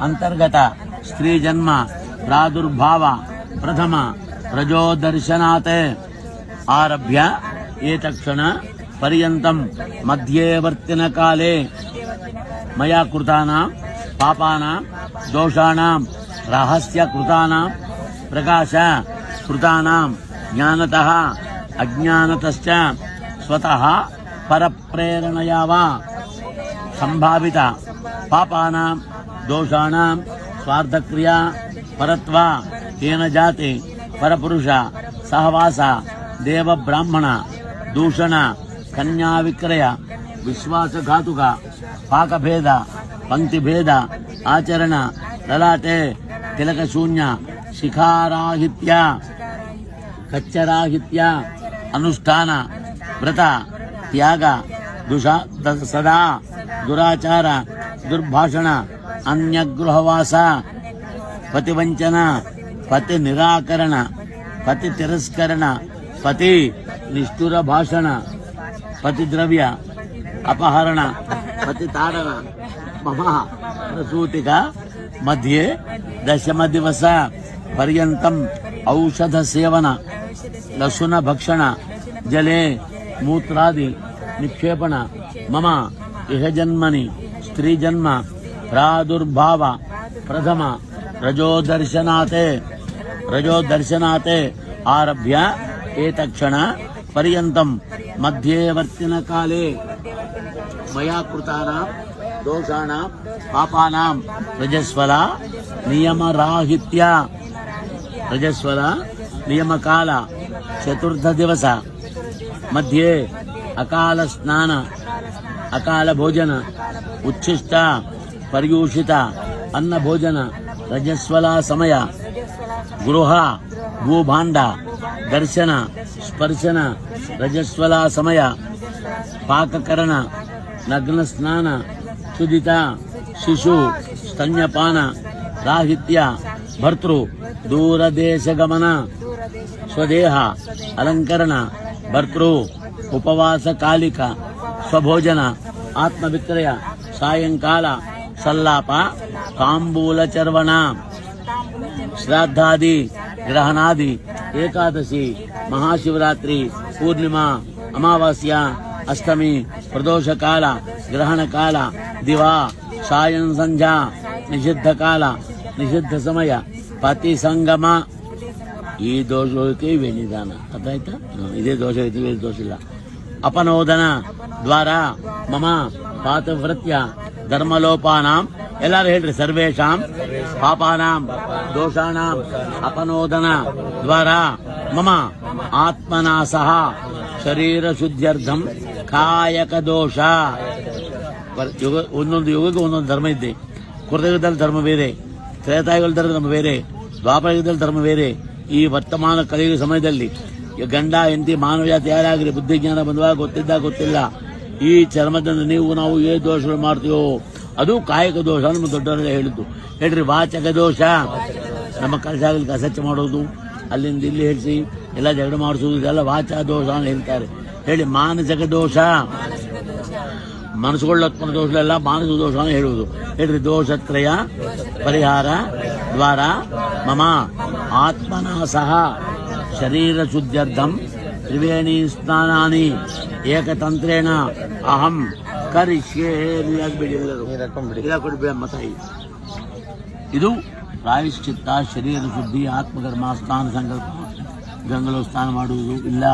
ಅಂತರ್ಗತ ಸ್ತ್ರೀ ಜನ್ಮ ಪ್ರಾದುರ್ಭಾವ ಪ್ರಥಮ ರಜೋದರ್ಶನಾತ್ ಆರಭ್ಯ ಏತಕ್ಷಣ ಪರ್ಯಂತಂ ಮಧ್ಯವರ್ತಿನ ಕಾಲೇ ಮಯಾ ಕೃತಾನಾಂ ಪಾಪಾನಾಂ ದೋಷಾಣಾಂ ರಹಸ್ಯ ಕೃತಾನಾಂ ಪ್ರಕಾಶ ಕೃತಾನಾಂ ಜ್ಞಾನತಃ ಅಜ್ಞಾನತಶ್ಚ ಸ್ವತಃ ಪರಪ್ರೇರಣೆಯ ವಾ ಸಂಭಾವಿತ ಪಾಪಾನಾಂ ದೋಷಾಣಾಂ ಸ್ವಾರ್ಥಕ್ರಿಯಾ ಪರತ್ವ ಏನ ಜಾತಿ ಪರಪುರುಷ ಸಹವಾಸ ದೇವ ಬ್ರಾಹ್ಮಣ ದೂಷಣ ಕನ್ಯಾ ವಿಕ್ರಯ ವಿಶ್ವಾಸಘಾತುಕ ಪಾಕಭೇದ ಪಂಕ್ತಿಭೇದ ಆಚರಣ ಲಲಾಟೆ ತಿಲಕಶೂನ್ಯ ಶಿಖಾರಾಹಿತ್ಯ ಕಚ್ಚರಾಹಿತ್ಯ ಅನುಷ್ಠಾನ ವ್ರತ ತ್ಯಾಗ ಸದಾ ದುರಾಚಾರ ದುರ್ಭಾಷಣ ಅನ್ಯಗೃಹವಾಸ ಪತಿವಂಚನ ಪತಿ ನಿರಾಕರಣ ಪತಿ ತಿರಸ್ಕರಣ ಪತಿ ನಿಷ್ಠುರ ಭಾಷಣ ಪತಿ ದ್ರವ್ಯ ಅಪಹರಣ ಪತಿ ತಾಡನ ಮಮ ಪ್ರಸೂತಿಕ ಮಧ್ಯೆ ದಶಮ ದಿವಸ ಪರ್ಯಂತಂ ಔಷಧ ಸೇವನ ಲಶುನ ಭಕ್ಷಣ ಜಲೆ ಮೂತ್ರಾದಿ ನಿಕ್ಷೇಪಣ ಮಮ ಇಹ ಜನ್ಮನಿ ಸ್ತ್ರೀ ಜನ್ಮ ಪ್ರಾದುರ್ಭಾವ ಪ್ರಥಮ ರಜೋದರ್ಶನಾತೆ ಆರಭ್ಯ ಏತಕ್ಷಣ ಪರ್ಯಂತಂ ಮಧ್ಯವರ್ತಿನ ಕಾಲೇ ಮಯಾ ಕೃತಾನಾಂ ದೋಷಾಣಾಂ ಪಾಪಾನಾಂ ರಜಸ್ವಲ ನಿಯಮರಾಹಿತ್ಯ ರಜಸ್ವಲ ನಿಯಮಕಾಲ ಚತುರ್ಥ ದಿವಸ ಮಧ್ಯೆ ಅಕಾಲ ಸ್ನಾನ ಅಕಾಲ ಭೋಜನ ಉಚ್ಛಿಷ್ಟ ಪರ್ಯೂಷಿತ ಅನ್ನ ಭೋಜನ ರಜಸ್ವಲ ಸಮಯ ಗೃಹ ಭೂಭಾಂಡ ದರ್ಶನ ಸ್ಪರ್ಶನ ರಜಸ್ವಲ ಸಮಯ ಪಾಕಕರಣ ನಗ್ನ ಸ್ನಾನ ಸುದಿತ ಶಿಶು ಸ್ತನ್ಯಪಾನ ರಾಹಿತ್ಯ ಭರ್ತೃ ದೂರದೇಶ ಗಮನ ಸ್ವದೇಹ ಅಲಂಕರಣ ಭರ್ತೃ ಉಪವಾಸ ಕಾಲಿಕ ಸ್ವಭೋಜನ ಆತ್ಮವಿಕ್ರಯ ಸಾಯಂಕಾಲ ಸಲ್ಲಾಪ ತಾಂಬೂಲ ಚರ್ವಣ ಶ್ರಾದ್ದಾದಿ ಗ್ರಹಣಾದಿ ಏಕಾದಶಿ ಮಹಾಶಿವರಾತ್ರಿ ಪೂರ್ಣಿಮಾ ಅಮಾವಾಸ್ಯ ಅಷ್ಟಮಿ ಪ್ರದೋಷ ಕಾಲ ಗ್ರಹಣ ಕಾಲ ದಿವಾ ಸಾಯಂ ಸಂಧ್ಯಾ ನಿಷಿದ್ಧ ಕಾಲ ನಿಷಿದ್ಧ ಸಮಯ ಪತಿ ಸಂಗಮ ಈ ದೋಷಕ್ಕೆ ಇವೆ ನಿಧಾನ ಅರ್ಥಾಯ್ತಾ ಇದೇ ದೋಷ ಇದೇ ದೋಷ ಇಲ್ಲ ಅಪನೋದನ ದ್ವಾರ ಮಮ ಪಾತವೃತ್ಯ ಧರ್ಮಲೋಪಾನಾಂ ಎಲ್ಲರೂ ಹೇಳ್ರಿ ಸರ್ವೇಷಾಂ ಪಾಪಾನಾಂ ದೋಷಾಣಾಂ ಅಪನೋದನ ದ್ವಾರ ಮಮ ಆತ್ಮನಾಸಃ ಶರೀರ ಶುದ್ಧ್ಯರ್ಥಂ ಕಾಯಕ ದೋಷ ಒಂದೊಂದು ಯುಗಕ್ಕೆ ಒಂದೊಂದು ಧರ್ಮ ಇದ್ದೆ ಕೃತಯುಗದಲ್ಲಿ ಧರ್ಮ ಬೇರೆ ತ್ರೇತಾಯುಗದಲ್ಲಿ ಧರ್ಮ ಬೇರೆ ದ್ವಾಪರಯುಗದಲ್ಲಿ ಧರ್ಮ ಬೇರೆ ಈ ವರ್ತಮಾನ ಕಲಿಯುಗ ಸಮಯದಲ್ಲಿ ಗಂಡ ಹೆಂಡತಿ ಮಾನವ ಜಾತಿ ಯಾರಾಗಲಿ ಬುದ್ಧಿಜ್ಞಾನ ಬಂದವಾಗ ಗೊತ್ತಿಲ್ಲ ಈ ಚರ್ಮದಿಂದ ನಾವು ಏ ದೋಷಗಳು ಮಾಡ್ತೀವೋ ಅದು ಕಾಯಕ ದೋಷ ನಮ್ಮ ದೊಡ್ಡವರೆಲ್ಲ ಹೇಳಿದ್ದು ಹೇಳ್ರಿ ವಾಚಕ ದೋಷ ನಮ್ಮ ಕಲಸಾಗಲಿ ಕಸಚ್ಚ ಮಾಡೋದು ಅಲ್ಲಿಂದ ಇಲ್ಲಿ ಹೇಳಿಸಿ ಎಲ್ಲ ಜಗಳ ಮಾಡಿಸೋದು ಇದೆಲ್ಲ ವಾಚಕ ದೋಷ ಅಂತ ಹೇಳ್ತಾರೆ ಹೇಳಿ ಮಾನಸಿಕ ದೋಷ ಮನಸ್ಸುಗೊಳ್ಳೋತ್ಪನ್ನ ದೋಷಗಳೆಲ್ಲ ಮಾನಸಿಕ ದೋಷ ಅಂತ ಹೇಳುವುದು ಹೇಳ್ರಿ ದೋಷತ್ರಯ ಪರಿಹಾರ ದ್ವಾರ ಮಮ ಆತ್ಮನಾಸಃ ಶರೀರ ಶುದ್ಧ್ಯರ್ಥಂ ತ್ರಿವೇಣಿ ಸ್ನಾನಾನಿ ಏಕತಂತ್ರೇಣ ಅಹಂ ಕರಿಷ್ಯೇ ಮತಾಯಿ ಇದು ಪ್ರಾಯಶ್ಚಿತ್ತ ಶರೀರ ಶುದ್ಧಿ ಆತ್ಮಕರ್ಮ ಸ್ನಾನ ಸಂಕಲ್ಪ ಗಂಗಲು ಸ್ನಾನ ಮಾಡುವುದು ಇಲ್ಲ